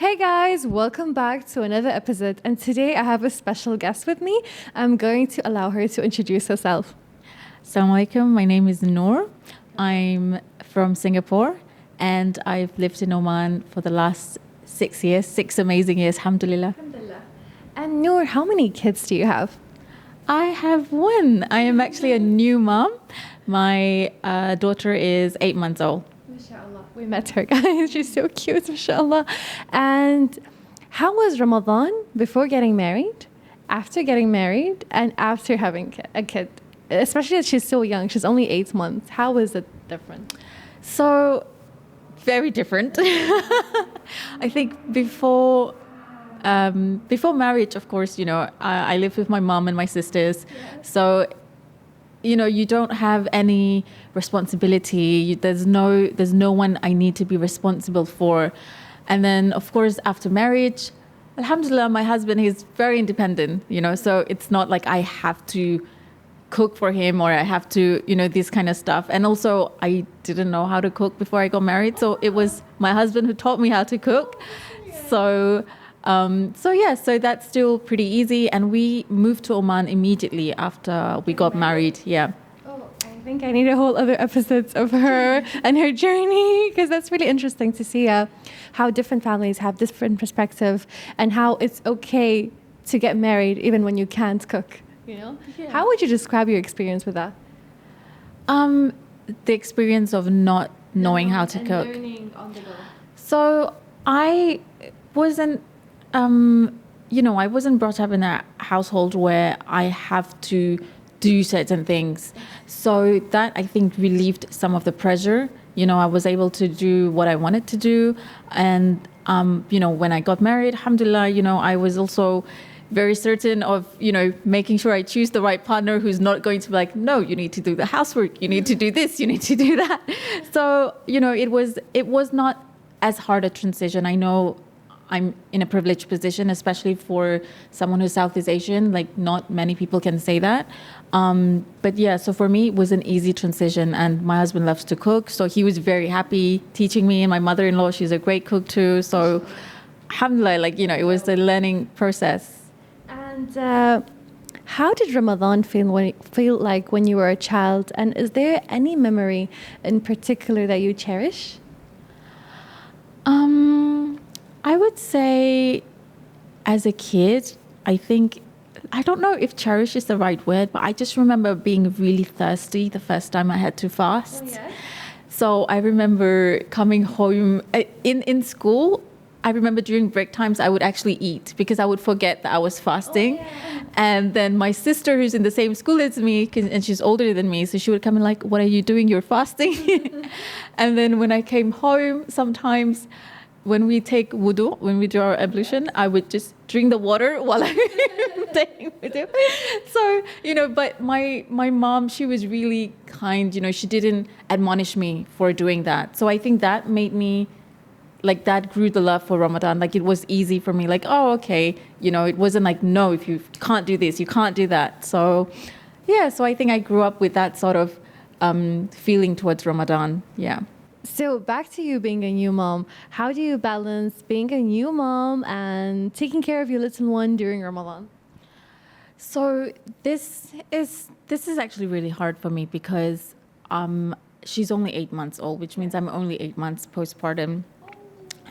Hey guys, welcome back to another episode. And today I have a special guest with me. I'm going to allow her to introduce herself. Assalamu alaikum. My name is Noor. I'm from Singapore and I've lived in Oman for the last 6 years, 6 amazing years, alhamdulillah. And Noor, how many kids do you have? I have one. I am actually a new mom. My daughter is 8 months old. Mashallah. We met her, guys. She's so cute, mashallah. And how was Ramadan before getting married, after getting married, and after having a kid? Especially as she's so young. She's only 8 months. How is it different? So, very different. I think before marriage, of course, I lived with my mom and my sisters. So, you don't have any responsibility. There's no one I need to be responsible for. And then, of course, after marriage, alhamdulillah, my husband, he's very independent, so it's not like I have to cook for him or I have to, this kind of stuff. And also, I didn't know how to cook before I got married. So it was my husband who taught me how to cook. So that's still pretty easy. And we moved to Oman immediately after we got married. Yeah. Oh, I think I need a whole other episodes of her and her journey, because that's really interesting to see how different families have different perspective and how it's okay to get married even when you can't cook. Yeah. How would you describe your experience with that? The experience of not knowing how to cook. Learning on the go. So I wasn't, I wasn't brought up in a household where I have to do certain things. So that, I think, relieved some of the pressure. I was able to do what I wanted to do. And, when I got married, alhamdulillah, I was also very certain of, making sure I choose the right partner who's not going to be like, no, you need to do the housework, you need to do this, you need to do that. So, it was not as hard a transition. I know I'm in a privileged position, especially for someone who's Southeast Asian. Like, not many people can say that. But yeah, so for me, it was an easy transition. And my husband loves to cook, so he was very happy teaching me. And my mother-in-law, she's a great cook too. So alhamdulillah, it was a learning process. And how did Ramadan feel like when you were a child? And is there any memory in particular that you cherish? I would say as a kid, I don't know if cherish is the right word, but I just remember being really thirsty the first time I had to fast. Oh, yeah? So I remember coming home in school. I remember during break times, I would actually eat because I would forget that I was fasting. Oh, yeah. And then my sister, who's in the same school as me, and she's older than me, so she would come and like, what are you doing? You're fasting. And then when I came home, sometimes when we take wudu, when we do our ablution, I would just drink the water while I'm taking wudu. So, but my mom, she was really kind. She didn't admonish me for doing that. So I think that made me, like, that grew the love for Ramadan. Like, it was easy for me. Like, oh, okay. It wasn't like, no, if you can't do this, you can't do that. So, yeah. So I think I grew up with that sort of feeling towards Ramadan. Yeah. So back to you being a new mom. How do you balance being a new mom and taking care of your little one during Ramadan? So this is actually really hard for me because she's only 8 months old, which means I'm only 8 months postpartum.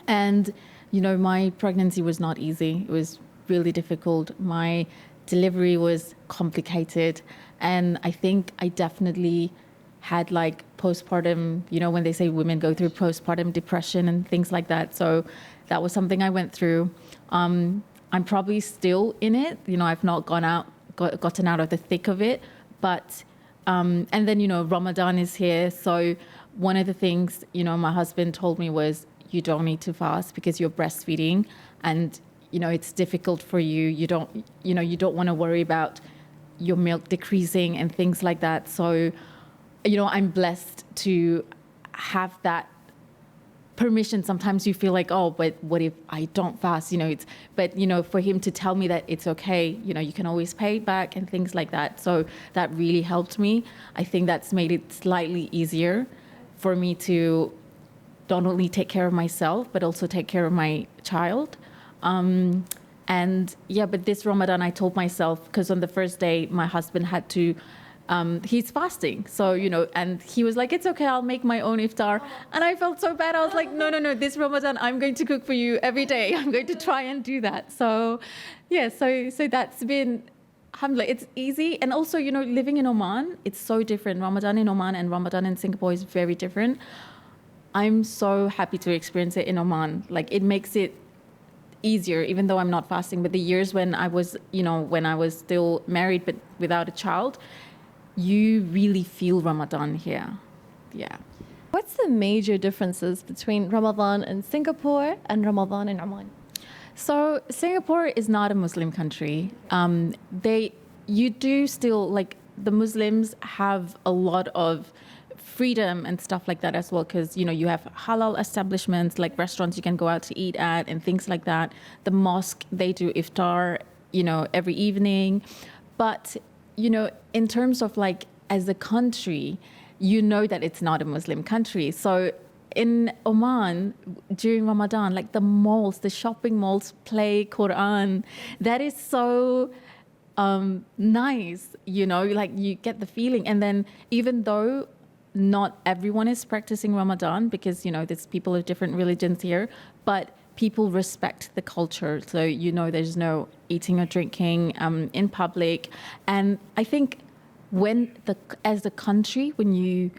And, my pregnancy was not easy. It was really difficult. My delivery was complicated. And I think I definitely had like postpartum, when they say women go through postpartum depression and things like that. So that was something I went through. I'm probably still in it. I've not gotten out of the thick of it. But, and then, Ramadan is here. So one of the things, my husband told me was, you don't need to fast because you're breastfeeding and, it's difficult for you. You don't want to worry about your milk decreasing and things like that. So, I'm blessed to have that permission. Sometimes you feel like, oh, but what if I don't fast? But for him to tell me that it's okay, you can always pay back and things like that. So that really helped me. I think that's made it slightly easier for me to not only take care of myself, but also take care of my child. And yeah, but this Ramadan, I told myself, because on the first day, my husband had to, he's fasting. So, and he was like, it's okay, I'll make my own iftar. And I felt so bad. I was like, no, this Ramadan, I'm going to cook for you every day. I'm going to try and do that. So, yeah, so that's been, alhamdulillah, it's easy. And also, living in Oman, it's so different. Ramadan in Oman and Ramadan in Singapore is very different. I'm so happy to experience it in Oman. Like, it makes it easier, even though I'm not fasting. But the years when I was, when I was still married but without a child, you really feel Ramadan here. Yeah. What's the major differences between Ramadan in Singapore and Ramadan in Oman? So Singapore is not a Muslim country. You do still, like, the Muslims have a lot of freedom and stuff like that as well, because you have halal establishments, like restaurants you can go out to eat at and things like that. The mosque, they do iftar every evening. But in terms of, like, as a country, that it's not a Muslim country. So in Oman during Ramadan, like, the malls, the shopping malls play Quran. That is so nice, like, you get the feeling. And then even though not everyone is practicing Ramadan, because there's people of different religions here, but people respect the culture. So there's no eating or drinking in public. And I think as a country, when you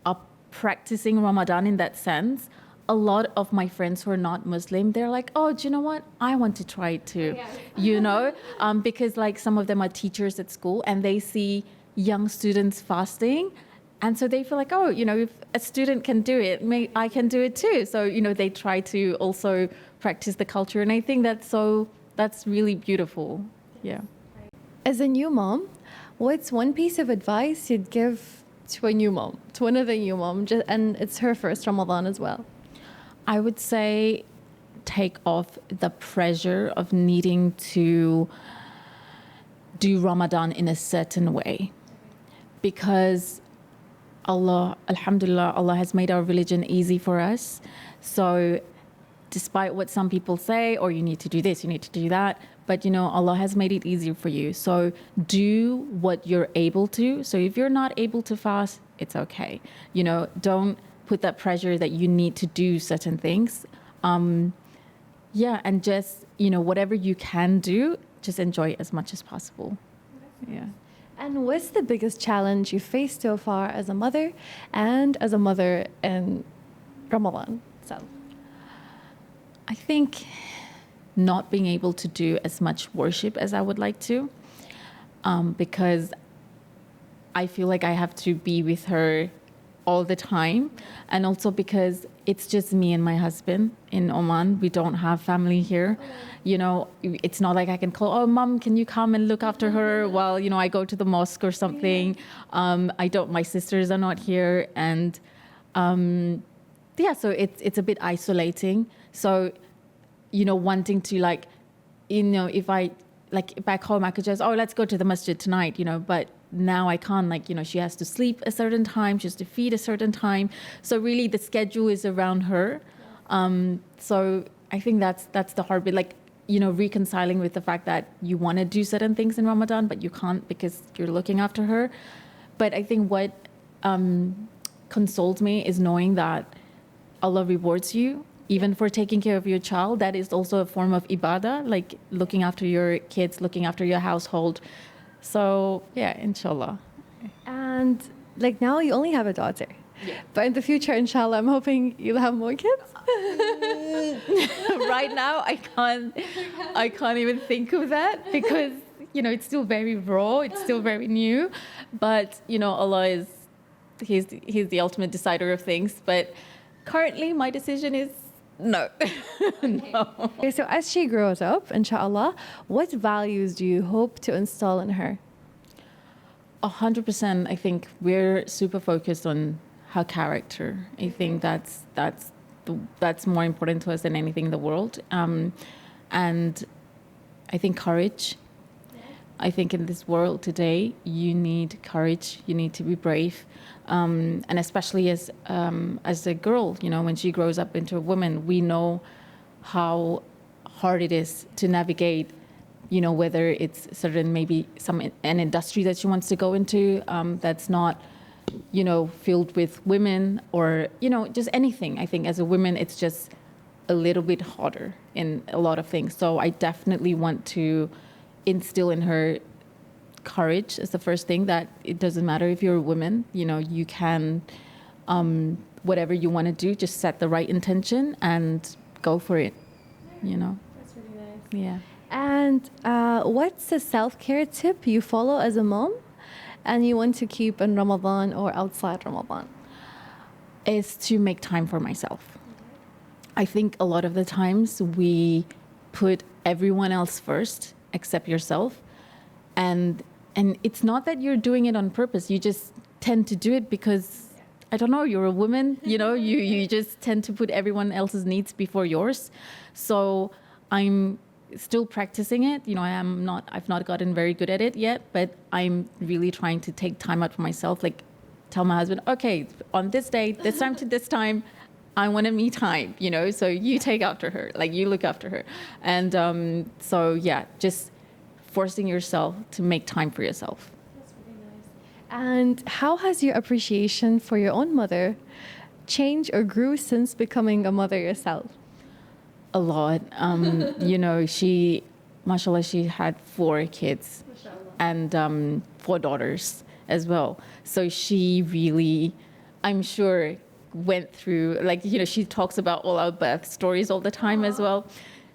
are practicing Ramadan in that sense, a lot of my friends who are not Muslim, they're like, oh, do you know what? I want to try it too. Yes. Because, like, some of them are teachers at school and they see young students fasting. And so they feel like, oh, if a student can do it, I can do it too. So, they try to also practice the culture. And I think that's really beautiful. Yeah. As a new mom, what's one piece of advice you'd give to a new mom, to another new mom, and it's her first Ramadan as well? I would say take off the pressure of needing to do Ramadan in a certain way. Because Allah, alhamdulillah, Allah has made our religion easy for us. So despite what some people say, or you need to do this, you need to do that, but Allah has made it easier for you. So do what you're able to. So if you're not able to fast, it's okay. Don't put that pressure that you need to do certain things. And just, whatever you can do, just enjoy it as much as possible. Yeah. And what's the biggest challenge you faced so far as a mother and as a mother in Ramadan? So, I think not being able to do as much worship as I would like to, because I feel like I have to be with her all the time. And also because it's just me and my husband in Oman. We don't have family here. It's not like I can call, oh, mom, can you come and look after her while, I go to the mosque or something. My sisters are not here. And so it's a bit isolating. So, wanting to, like, if I, like, back home, I could just, let's go to the masjid tonight, but now I can't, like, she has to sleep a certain time, she has to feed a certain time. So really the schedule is around her. So I think that's the hard bit, like, reconciling with the fact that you want to do certain things in Ramadan, but you can't because you're looking after her. But I think what consoles me is knowing that Allah rewards you even for taking care of your child. That is also a form of ibadah, like looking after your kids, looking after your household. So yeah, inshallah. And like now you only have a daughter. Yeah. But in the future, inshallah, I'm hoping you'll have more kids. Right now, I can't even think of that because, it's still very raw. It's still very new. But, Allah he's the ultimate decider of things. But currently, my decision is no. No. Okay, so as she grows up, inshallah, what values do you hope to install in her? 100%. I think we're super focused on her character. I think that's more important to us than anything in the world. And I think courage, I think in this world today, you need courage. You need to be brave, and especially as a girl, you know, when she grows up into a woman, we know how hard it is to navigate. You know, whether it's certain maybe an industry that she wants to go into that's not, you know, filled with women, or you know, just anything. I think as a woman, it's just a little bit harder in a lot of things. So I definitely want to instill in her courage as the first thing, that it doesn't matter if you're a woman, you know, you can, whatever you want to do, just set the right intention and go for it, you know. That's really nice. Yeah. And what's a self-care tip you follow as a mom and you want to keep in Ramadan or outside Ramadan? Is to make time for myself. I think a lot of the times we put everyone else first except yourself. And it's not that you're doing it on purpose. You just tend to do it because, I don't know, you're a woman, you know, you just tend to put everyone else's needs before yours. So I'm still practicing it. You know, I've not gotten very good at it yet, but I'm really trying to take time out for myself. Like, tell my husband, okay, on this day, this time to this time, I want a me time, you know, so you take after her, like you look after her. And so, yeah, just forcing yourself to make time for yourself. That's really nice. And how has your appreciation for your own mother changed or grew since becoming a mother yourself? A lot. You know, mashallah, she had 4 kids and 4 daughters as well. So she really, I'm sure, went through, like, you know, she talks about all our birth stories all the time as well.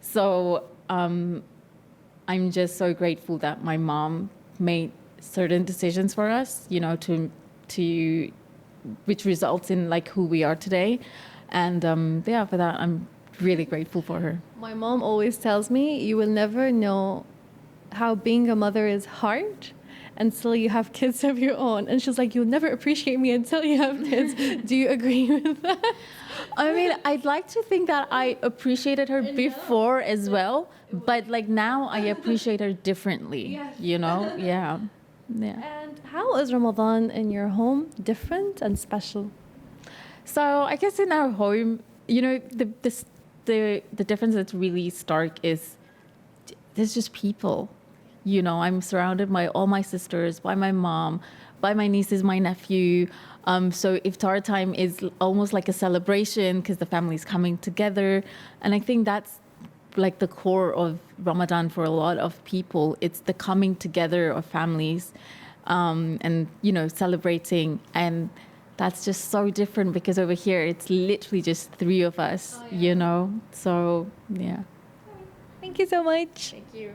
So I'm just so grateful that my mom made certain decisions for us, you know, to which results in like who we are today. And yeah, for that, I'm really grateful for her. My mom always tells me you will never know how being a mother is hard until you have kids of your own. And she's like, you'll never appreciate me until you have kids. Do you agree with that? I mean, I'd like to think that I appreciated her before as well, but like now I appreciate her differently, you know? Yeah. Yeah. And how is Ramadan in your home different and special? So I guess in our home, you know, the difference that's really stark is there's just people. You know, I'm surrounded by all my sisters, by my mom, by my nieces, my nephew. So iftar time is almost like a celebration because the family's coming together. And I think that's like the core of Ramadan for a lot of people. It's the coming together of families and, you know, celebrating. And that's just so different because over here, it's literally just 3 of us, you know. So, yeah. Thank you so much. Thank you.